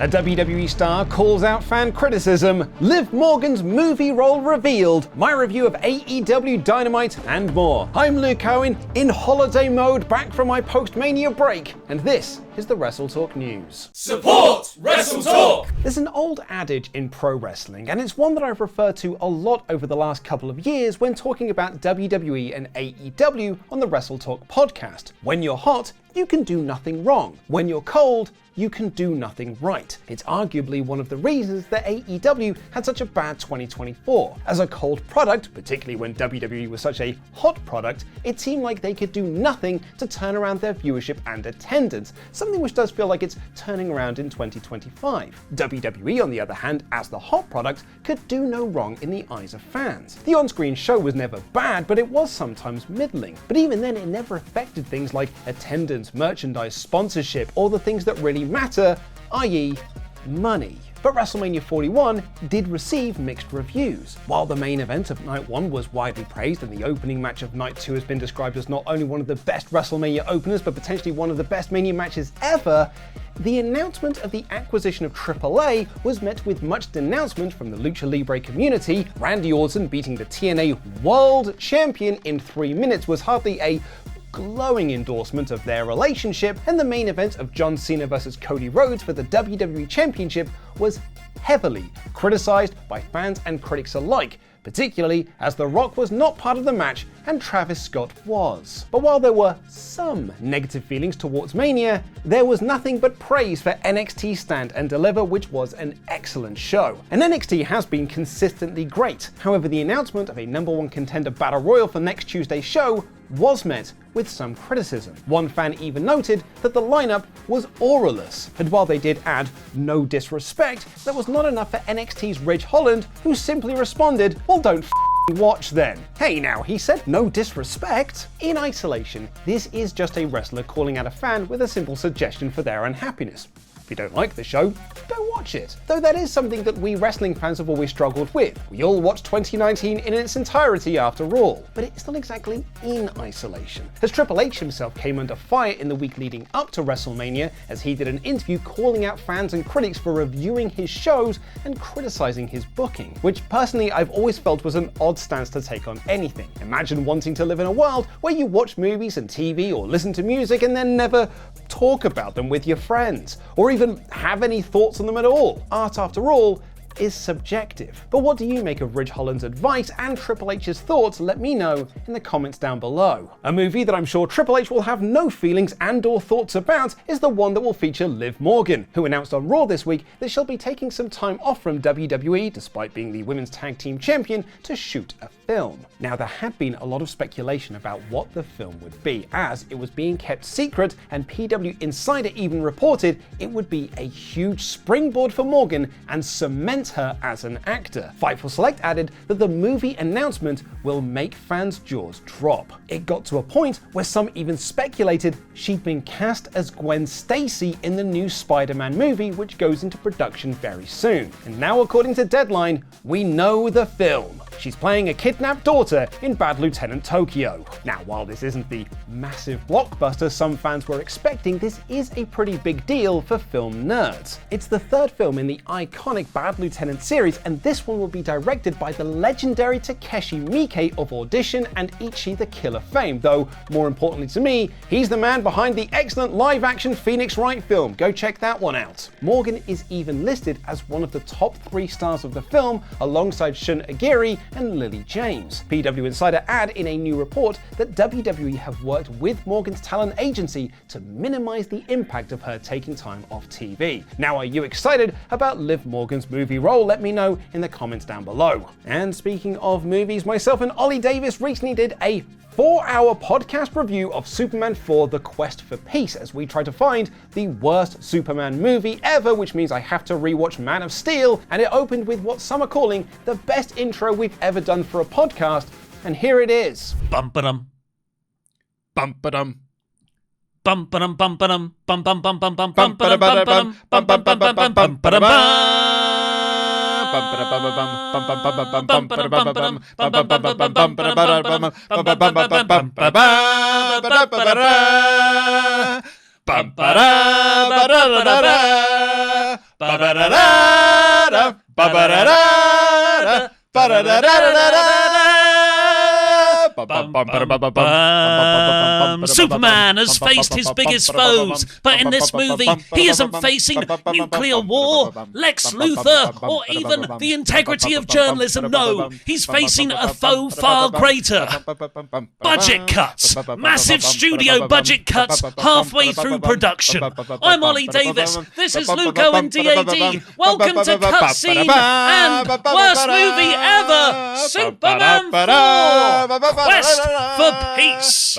A WWE star calls out fan criticism, Liv Morgan's movie role revealed, my review of AEW Dynamite, and more. I'm Luke Owen, in holiday mode, back from my post-Mania break, and this is the WrestleTalk News. Support WrestleTalk! There's an old adage in pro wrestling, and it's one that I've referred to a lot over the last couple of years when talking about WWE and AEW on the WrestleTalk podcast. When you're hot, you can do nothing wrong. When you're cold, you can do nothing right. It's arguably one of the reasons that AEW had such a bad 2024. As a cold product, particularly when WWE was such a hot product, it seemed like they could do nothing to turn around their viewership and attendance, something which does feel like it's turning around in 2025. WWE, on the other hand, as the hot product, could do no wrong in the eyes of fans. The on-screen show was never bad, but it was sometimes middling. But even then, it never affected things like attendance, merchandise, sponsorship, or the things that really matter, i.e. money. But WrestleMania 41 did receive mixed reviews. While the main event of Night 1 was widely praised and the opening match of Night 2 has been described as not only one of the best WrestleMania openers but potentially one of the best Mania matches ever, the announcement of the acquisition of AAA was met with much denouncement from the Lucha Libre community. Randy Orton beating the TNA World Champion in 3 minutes was hardly a glowing endorsement of their relationship, and the main event of John Cena vs Cody Rhodes for the WWE Championship was heavily criticized by fans and critics alike, particularly as The Rock was not part of the match and Travis Scott was. But while there were some negative feelings towards Mania, there was nothing but praise for NXT Stand and Deliver, which was an excellent show. And NXT has been consistently great. However, the announcement of a number one contender battle royal for next Tuesday's show was met with some criticism. One fan even noted that the lineup was auraless, and while they did add no disrespect, that was not enough for NXT's Ridge Holland, who simply responded, well, don't watch then. Hey now, he said no disrespect. In isolation, this is just a wrestler calling out a fan with a simple suggestion for their unhappiness. If you don't like the show, don't watch it. Though that is something that we wrestling fans have always struggled with. We all watched 2019 in its entirety after all. But it's not exactly in isolation, as Triple H himself came under fire in the week leading up to WrestleMania as he did an interview calling out fans and critics for reviewing his shows and criticizing his booking, which personally I've always felt was an odd stance to take on anything. Imagine wanting to live in a world where you watch movies and TV or listen to music and then never talk about them with your friends, or even have any thoughts on them at all. Art, after all, is subjective. But what do you make of Ridge Holland's advice and Triple H's thoughts? Let me know in the comments down below. A movie that I'm sure Triple H will have no feelings and or thoughts about is the one that will feature Liv Morgan, who announced on Raw this week that she'll be taking some time off from WWE, despite being the Women's Tag Team Champion, to shoot a film. Now, there had been a lot of speculation about what the film would be, as it was being kept secret, and PW Insider even reported it would be a huge springboard for Morgan and cement her as an actor. Fightful Select added that the movie announcement will make fans' jaws drop. It got to a point where some even speculated she'd been cast as Gwen Stacy in the new Spider-Man movie, which goes into production very soon. And now, according to Deadline, we know the film. She's playing a kidnapped daughter in Bad Lieutenant Tokyo. Now, while this isn't the massive blockbuster some fans were expecting, this is a pretty big deal for film nerds. It's the third film in the iconic Bad Lieutenant series, and this one will be directed by the legendary Takeshi Miike of Audition and Ichi the Killer fame, though more importantly to me, he's the man behind the excellent live-action Phoenix Wright film. Go check that one out. Morgan is even listed as one of the top 3 stars of the film, alongside Shun Aguirre and Lily James. PW Insider add in a new report that WWE have worked with Morgan's talent agency to minimize the impact of her taking time off TV. Now, are you excited about Liv Morgan's movie role? Let me know in the comments down below. And speaking of movies, myself and Ollie Davis recently did a 4-hour podcast review of Superman 4: The Quest for Peace as we try to find the worst Superman movie ever, which means I have to rewatch Man of Steel, and it opened with what some are calling the best intro we've ever done for a podcast, and here it is. Bum-ba-dum. Bum-ba-dum. Bum-ba-dum, bum-ba-dum, bum-bum-bum-bum-bum, Bum-ba-da-ba-da-bum, bum-bum-bum-bum-bum-bum-bum-bum-bum-bum. Ba-da-da-da-da. Ba-ba-da-da-da. Ba-da-da-da-da-da-da. Superman has faced his biggest foes, but in this movie, he isn't facing nuclear war, Lex Luthor, or even the integrity of journalism. No, he's facing a foe far greater. Budget cuts. Massive studio budget cuts halfway through production. I'm Ollie Davis. This is Luco and DAD. Welcome to Cutscene and worst movie ever, Superman 4. Quest for Peace.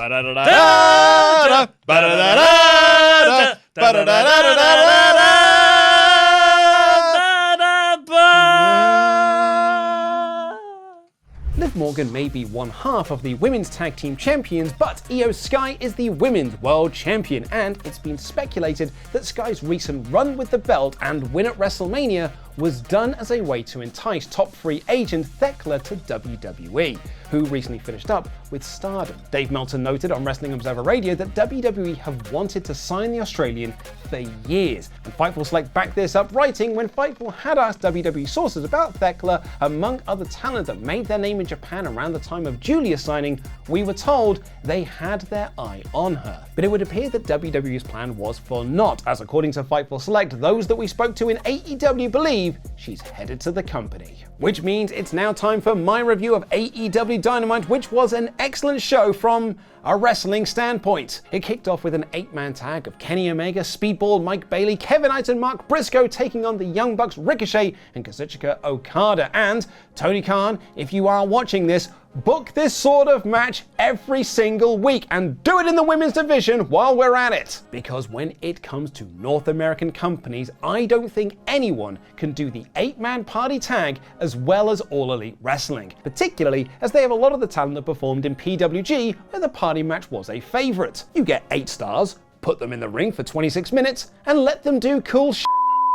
Liv Morgan may be one half of the women's tag team champions, but Io Sky is the women's world champion, and it's been speculated that Sky's recent run with the belt and win at WrestleMania was done as a way to entice top free agent Thekla to WWE, who recently finished up with Stardom. Dave Meltzer noted on Wrestling Observer Radio that WWE have wanted to sign the Australian for years, and Fightful Select backed this up, writing, when Fightful had asked WWE sources about Thekla, among other talent that made their name in Japan around the time of Julia's signing, we were told they had their eye on her. But it would appear that WWE's plan was for naught, as according to Fightful Select, those that we spoke to in AEW believe she's headed to the company. Which means it's now time for my review of AEW Dynamite, which was an excellent show from a wrestling standpoint. It kicked off with an 8-man tag of Kenny Omega, Speedball, Mike Bailey, Kevin Knight and Mark Briscoe taking on the Young Bucks, Ricochet and Kazuchika Okada. And Tony Khan, if you are watching this, book this sort of match every single week and do it in the women's division while we're at it. Because when it comes to North American companies, I don't think anyone can do the 8-man party tag as well as All Elite Wrestling, particularly as they have a lot of the talent that performed in PWG, where the party match was a favorite. You get 8 stars, put them in the ring for 26 minutes, and let them do cool shit.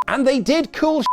And they did cool shit.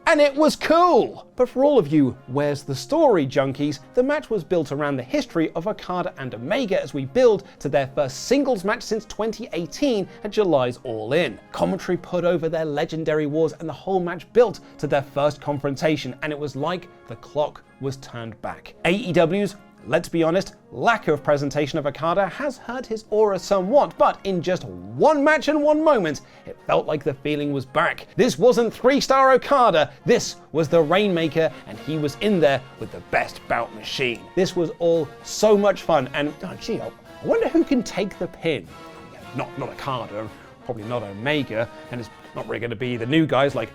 And it was cool! But for all of you Where's the Story junkies, the match was built around the history of Okada and Omega as we build to their first singles match since 2018 at July's All In. Commentary put over their legendary wars and the whole match built to their first confrontation, and it was like the clock was turned back. AEW's, let's be honest, lack of presentation of Okada has hurt his aura somewhat, but in just one match and one moment, it felt like the feeling was back. This wasn't 3-star Okada, this was the Rainmaker, and he was in there with the best bout machine. This was all so much fun, and I wonder who can take the pin. Not Okada, probably not Omega, and it's not really going to be the new guys like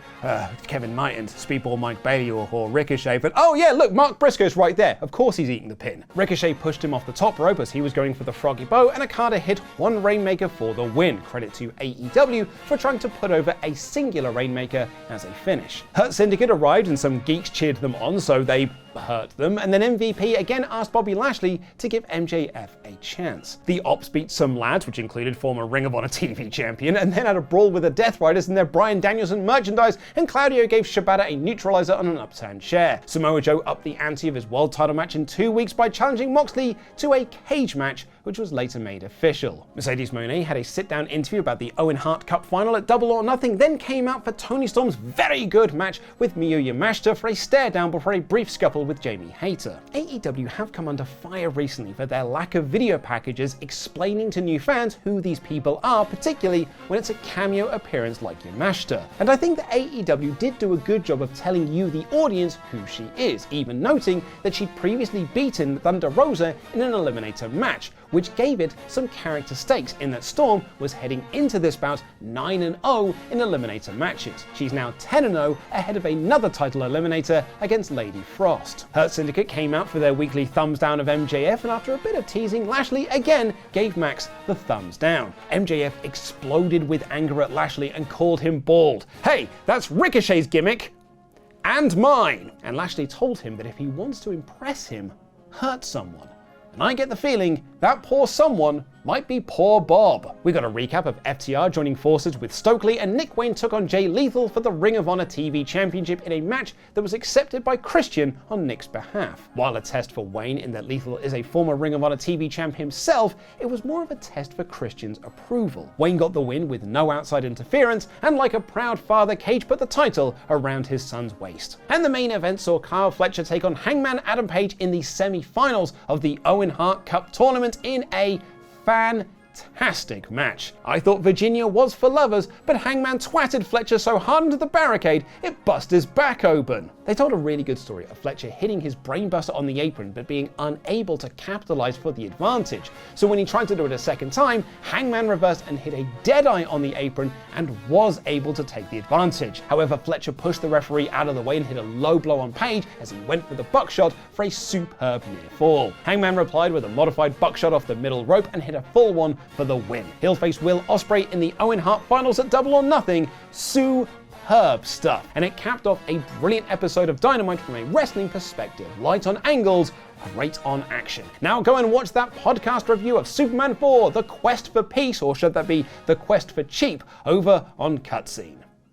Kevin Knight and Speedball Mike Bailey or Ricochet, but oh yeah, look, Mark Briscoe's right there. Of course he's eating the pin. Ricochet pushed him off the top rope as he was going for the Froggy Bow, and Okada hit one Rainmaker for the win. Credit to AEW for trying to put over a singular Rainmaker as a finish. Hurt Syndicate arrived and some geeks cheered them on, so they hurt them, and then MVP again asked Bobby Lashley to give MJF a chance. The Ops beat some lads, which included former Ring of Honor TV champion, and then had a brawl with the Death Riders in their Bryan Danielson merchandise, and Claudio gave Shibata a neutralizer on an upturned chair. Samoa Joe upped the ante of his world title match in 2 weeks by challenging Moxley to a cage match, which was later made official. Mercedes Moné had a sit-down interview about the Owen Hart Cup final at Double or Nothing, then came out for Toni Storm's very good match with Miyu Yamashita for a stare-down before a brief scuffle with Jamie Hayter. AEW have come under fire recently for their lack of video packages explaining to new fans who these people are, particularly when it's a cameo appearance like Yamashita. And I think that AEW did do a good job of telling you, the audience, who she is, even noting that she'd previously beaten Thunder Rosa in an Eliminator match, which gave it some character stakes in that Storm was heading into this bout 9-0 in Eliminator matches. She's now 10-0 ahead of another title Eliminator against Lady Frost. Hurt Syndicate came out for their weekly thumbs down of MJF, and after a bit of teasing, Lashley again gave Max the thumbs down. MJF exploded with anger at Lashley and called him bald. Hey, that's Ricochet's gimmick! And mine! And Lashley told him that if he wants to impress him, hurt someone. And I get the feeling that poor someone might be poor Bob. We got a recap of FTR joining forces with Stokely, and Nick Wayne took on Jay Lethal for the Ring of Honor TV Championship in a match that was accepted by Christian on Nick's behalf. While a test for Wayne in that Lethal is a former Ring of Honor TV champ himself, it was more of a test for Christian's approval. Wayne got the win with no outside interference, and like a proud father, Cage put the title around his son's waist. And the main event saw Kyle Fletcher take on Hangman Adam Page in the semi-finals of the Owen Hart Cup tournament in a fantastic match. I thought Virginia was for lovers, but Hangman twatted Fletcher so hard into the barricade, it bust his back open. They told a really good story of Fletcher hitting his brainbuster on the apron but being unable to capitalize for the advantage. So when he tried to do it a second time, Hangman reversed and hit a deadeye on the apron and was able to take the advantage. However, Fletcher pushed the referee out of the way and hit a low blow on Page as he went for the buckshot for a superb near fall. Hangman replied with a modified buckshot off the middle rope and hit a full one for the win. He'll face Will Ospreay in the Owen Hart finals at Double or Nothing. Superb stuff. And it capped off a brilliant episode of Dynamite from a wrestling perspective. Light on angles, great on action. Now go and watch that podcast review of Superman 4, The Quest for Peace, or should that be The Quest for Cheap, over on Cutscene.